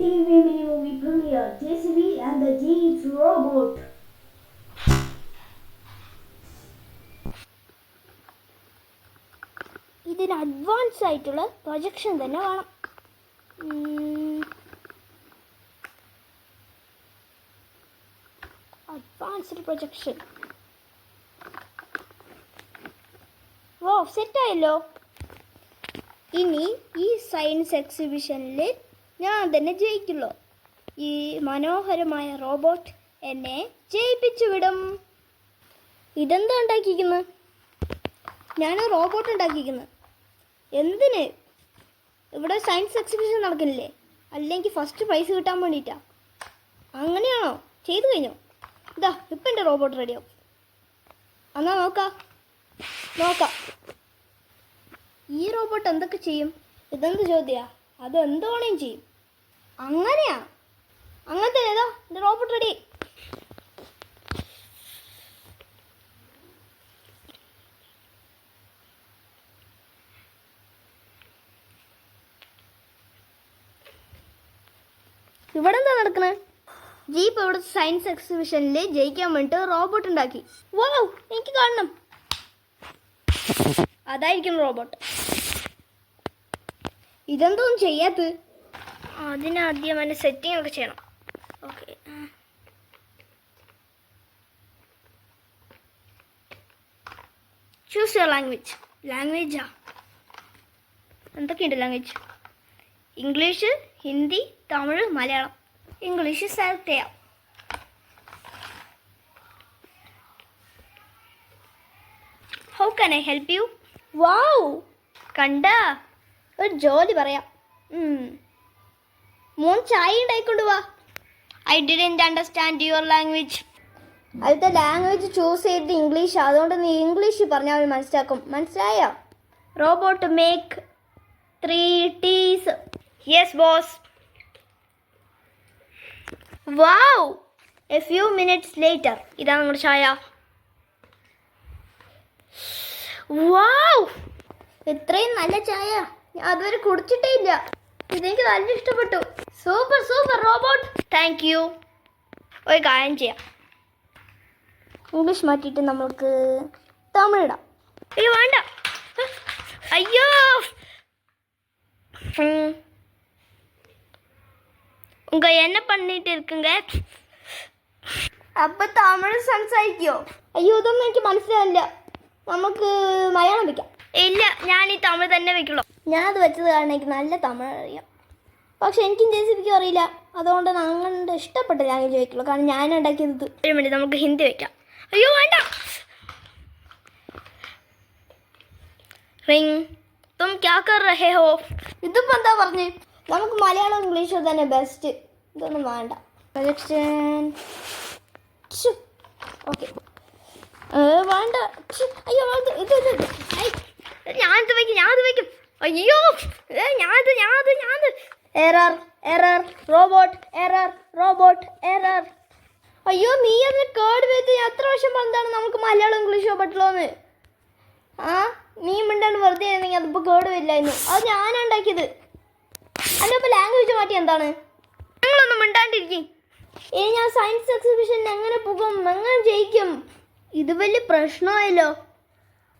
TV movie premiere JCB and the Jeeves robot. ഇതിന് advance ആയിട്ടുള്ള projection തന്നെ വേണം. Advanced projection. ഓ സെറ്റായല്ലോ. ഇനി ഈ സയൻസ് എക്സിബിഷനിൽ ഞാൻ തന്നെ ജയിക്കുള്ളൂ. ഈ മനോഹരമായ റോബോട്ട് എന്നെ ജയിപ്പിച്ചു വിടും. ഇതെന്താ ഉണ്ടാക്കിയിരിക്കുന്നത്? ഞാൻ റോബോട്ട് ഉണ്ടാക്കിയിരിക്കുന്നത് എന്തിന്? ഇവിടെ സയൻസ് എക്സിബിഷൻ നടക്കുന്നില്ലേ? അല്ലെങ്കിൽ ഫസ്റ്റ് പ്രൈസ് കിട്ടാൻ വേണ്ടിയിട്ടാ? അങ്ങനെയാണോ? ചെയ്തു കഴിഞ്ഞോ? ഇതാ ഇപ്പം എൻ്റെ റോബോട്ട് റെഡിയാവും. എന്നാൽ നോക്കാം ഈ റോബോട്ട് എന്തൊക്കെ ചെയ്യും? ഇതെന്ത് ചോദ്യമാണ്? അത് എന്ത് വേണേലും ചെയ്യും. അങ്ങനെയാ? അങ്ങനത്തെ ഏതാ എൻ്റെ റോബോട്ട് റെഡി. ഇവിടെ എന്താ നടക്കുന്നത്? ജീപ്പ് ഇവിടുത്തെ സയൻസ് എക്സിബിഷനിൽ ജയിക്കാൻ വേണ്ടിയിട്ട് റോബോട്ട് ഉണ്ടാക്കി. വൗ, എനിക്ക് കാണണം. അതായിരിക്കും റോബോട്ട്. ഇതെന്തോന്നും ചെയ്യാത്തത്? അതിനാദ്യം അതിൻ്റെ സെറ്റിംഗ് ഒക്കെ ചെയ്യണം. ഓക്കെ, ചൂസ് യുവർ ലാംഗ്വേജാ? എന്തൊക്കെയുണ്ട് language? English, Hindi, Tamil, Malayalam. English select ചെയ്യാം. How can I help you? Wow, കണ്ട ഒരു ജോലി പറയാം. മോൻ ചായ ഉണ്ടായിക്കൊണ്ട് വാ. I didn't understand your language. അടുത്ത ലാംഗ്വേജ് ചൂസ് ചെയ്ത് ഇംഗ്ലീഷ്. അതുകൊണ്ട് നീ ഇംഗ്ലീഷ് പറഞ്ഞാൽ അവൻ മനസ്സിലാക്കും. മനസ്സിലായോ? Robot make 3 teas. Yes boss. Wow, a few minutes later. ഇതാണ് നമ്മുടെ ചായ. വൗ, ഇത്രയും നല്ല ചായ ഞാൻ അതുവരെ കുടിച്ചിട്ടേ ഇല്ല. ഇതെനിക്ക് നല്ല ഇഷ്ടപ്പെട്ടു. Super robot. Thank you. ഒരു കാര്യം ചെയ്യാം, ഇംഗ്ലീഷ് മാറ്റിയിട്ട് നമ്മൾക്ക് തമിഴിടാം. അയ്യോ വേണ്ട, അയ്യോ. ഉങ്ക എന്നെ പണിട്ട് ഇരിക്കുങ്ക. അപ്പൊ തമിഴ് സംസാരിക്കോ? അയ്യോ ഇതൊന്നും എനിക്ക് മനസ്സിലാവില്ല. നമുക്ക് മലയാളം വെക്കാം. ഇല്ല, ഞാൻ ഈ തമിഴ് തന്നെ വെക്കുള്ളൂ. ഞാനത് വെച്ചത് കാരണം എനിക്ക് നല്ല തമിഴ് അറിയാം. പക്ഷെ എനിക്കും ജെസിബിക്കും അറിയില്ല. അതുകൊണ്ട് അങ്ങനെ ഇഷ്ടപ്പെട്ട ലാംഗ്വേജ് വെക്കുള്ളൂ. കാരണം ഞാൻ ഉണ്ടാക്കിയത്. ഒരു മിനിറ്റ്, നമുക്ക് ഹിന്ദി വെക്കാം. അയ്യോ വേണ്ട. റിംഗ്, തും ക്യാ കർ രഹേ ഹോ? ഇതിപ്പോൾ എന്താ പറഞ്ഞേ? നമുക്ക് മലയാളം ഇംഗ്ലീഷോ തന്നെ ബെസ്റ്റ്. ഇതൊന്നും വേണ്ട. പ്രൊജക്ഷൻ. ഓക്കെ, വേണ്ട. അയ്യോ ഇത് ഞാനത് വയ്ക്കും. അയ്യോ ഞാനത്. Error robot error. അയ്യോ നീ അതിന് കേട് വരുത്തി. എത്ര വർഷം പറഞ്ഞതാണ് നമുക്ക് മലയാളം ഇംഗ്ലീഷോ പറ്റുള്ളൂന്ന്? നീ മിണ്ടാണ്ട് വെറുതെ ആയിരുന്നെങ്കിൽ അതിപ്പോൾ കേട് വരില്ലായിരുന്നു. അത് ഞാനാണ് ഉണ്ടാക്കിയത്. അതിപ്പോൾ ലാംഗ്വേജ് മാറ്റി എന്താണ്? ഞങ്ങളൊന്നും മിണ്ടാണ്ടിരിക്കും. ഞാൻ സയൻസ് എക്സിബിഷനിൽ എങ്ങനെ പോകും? എങ്ങനെ ജയിക്കും? ഇത് വലിയ പ്രശ്നമായല്ലോ.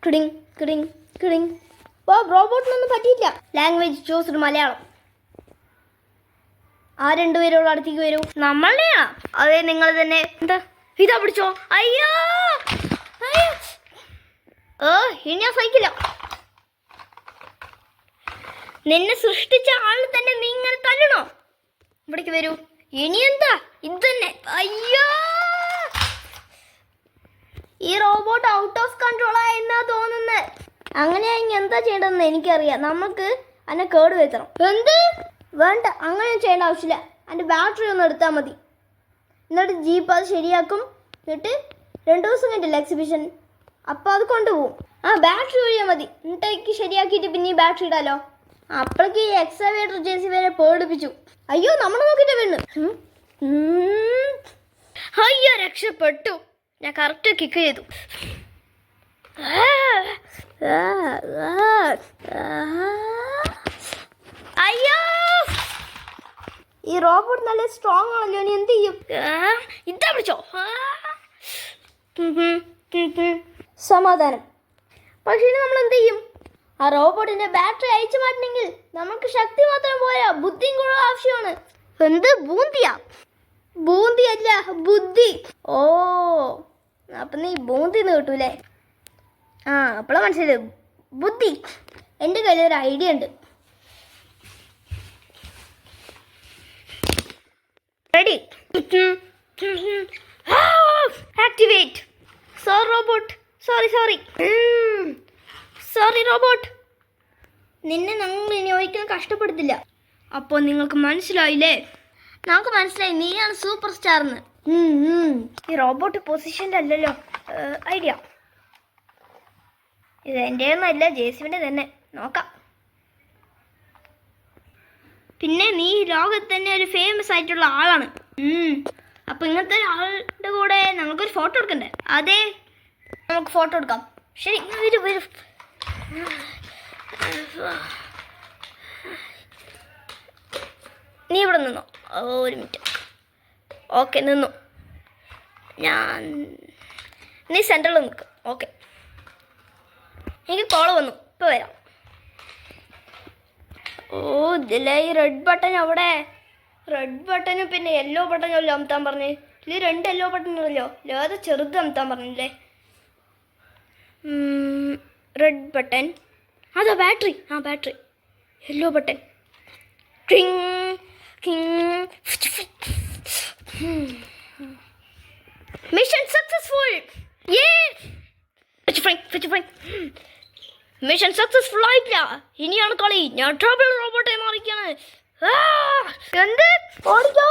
കിടിങ്. റോബോട്ടിനൊന്നും പറ്റിയില്ല. Language choose Malayalam. ആ രണ്ടുപേരോട് അടുത്തേക്ക് വരൂ. നമ്മളെയാ? അതെ, നിങ്ങൾ തന്നെ. എന്താ ഇതാ പിടിച്ചോ. അയ്യോ ഇനി ഞാൻ സഹിക്കില്ല. നിന്നെ സൃഷ്ടിച്ച ആൾ തന്നെ നീ ഇങ്ങനെ തല്ലണോ? ഇവിടേക്ക് വരൂ. ഇനി എന്താ ഇത് തന്നെ? അയ്യോ, ഈ റോബോട്ട് ഔട്ട് ഓഫ് കൺട്രോൾ ആയെന്നാ തോന്നുന്നത്. അങ്ങനെയാണെങ്കിൽ എന്താ ചെയ്യേണ്ടതെന്ന് എനിക്കറിയാം. നമുക്ക് അതിനെ കേട് വരുത്തണം. എന്ത്? വേണ്ട, അങ്ങനെ ചെയ്യേണ്ട ആവശ്യമില്ല. അതിൻ്റെ ബാറ്ററി ഒന്ന് എടുത്താൽ മതി. എന്നിട്ട് ജീപ്പ് അത് ശരിയാക്കും. എന്നിട്ട് 2 ദിവസം കഴിഞ്ഞില്ല എക്സിബിഷൻ, അപ്പോൾ അത് കൊണ്ടുപോകും. ബാറ്ററി ഒഴിയാൽ മതി. എന്നിട്ടേക്ക് ശരിയാക്കിയിട്ട് പിന്നെ ഈ ബാറ്ററി ഇടാലോ. അപ്പോഴേക്ക് ഈ എക്സവേറ്റർ ജെസി വരെ പേടിപ്പിച്ചു. അയ്യോ നമ്മൾ നോക്കിയിട്ട് വീണ്. അയ്യോ രക്ഷപ്പെട്ടു. ഞാൻ കറക്റ്റ് കിക്ക് ചെയ്തു. അയ്യോ ഈ റോബോട്ട് നല്ല സ്ട്രോങ് ആണല്ലോ, ഇനി എന്ത് ചെയ്യും? ഇതാ പിടിച്ചോ. സമാധാനം. പക്ഷേ ഇനി നമ്മൾ എന്ത് ചെയ്യും? ആ റോബോട്ടിന്റെ ബാറ്ററി അയച്ചു മാറ്റണമെങ്കിൽ നമുക്ക് ശക്തി മാത്രം പോരാ, ബുദ്ധിയും കൂടെ ആവശ്യമാണ്. എന്ത് ബൂന്തിയാ? ബൂന്തി അല്ല, ബുദ്ധി. ഓ, അപ്പം നീ ബൂന്തിന്ന് കിട്ടൂലേ? ആ, അപ്പോഴാ മനസ്സിലായത്, ബുദ്ധി. എൻ്റെ കയ്യിൽ ഒരു ഐഡിയ ഉണ്ട്. Ready? Activate. Sorry robot, sorry robot. നിന്നെ ഞങ്ങൾ ഇനി ഒരിക്കലും കഷ്ടപ്പെടുത്തില്ല. അപ്പോൾ നിങ്ങൾക്ക് മനസ്സിലായില്ലേ? നമുക്ക് മനസ്സിലായി, നീയാണ് സൂപ്പർ സ്റ്റാർന്ന്. ഈ റോബോട്ട് പൊസിഷൻ്റെ അല്ലല്ലോ ഐഡിയ. ഇത് എൻ്റെ ഒന്നല്ല, ജേസിബിൻ്റെ തന്നെ. നോക്കാം. പിന്നെ നീ ലോകത്ത് തന്നെ ഒരു ഫേമസ് ആയിട്ടുള്ള ആളാണ്. അപ്പോൾ ഇങ്ങനത്തെ ആളുടെ കൂടെ നമുക്കൊരു ഫോട്ടോ എടുക്കണ്ടേ? അതെ, നമുക്ക് ഫോട്ടോ എടുക്കാം. ശരി, വരൂ. നീ ഇവിടെ നിന്നോ. ഒരു മിനിറ്റ്. ഓക്കെ, നിന്നു. നീ സെൻറ്ററിൽ നിൽക്കും. ഓക്കെ, എനിക്ക് കോള് വന്നു, ഇപ്പോൾ വരാം. ഓ, ഇതിലെ ഈ റെഡ് ബട്ടൺ അവിടെ. റെഡ് ബട്ടനും പിന്നെ യെല്ലോ ബട്ടനും അല്ലോ അമത്താൻ പറഞ്ഞേ. ഇതിൽ 2 യെല്ലോ ബട്ടണല്ലോ. അത് ചെറുത് അമത്താൻ പറഞ്ഞില്ലേ? റെഡ് ബട്ടൺ, അതാ battery. Battery. Yellow button. Mission successful. Mission successful ആയില്ല. ഇനിയാണ് കളി. ഞാൻ ട്രബിൾ റോബോട്ടെ മാറിക്കാണ്. എന്ത്? ഓടിക്കോ.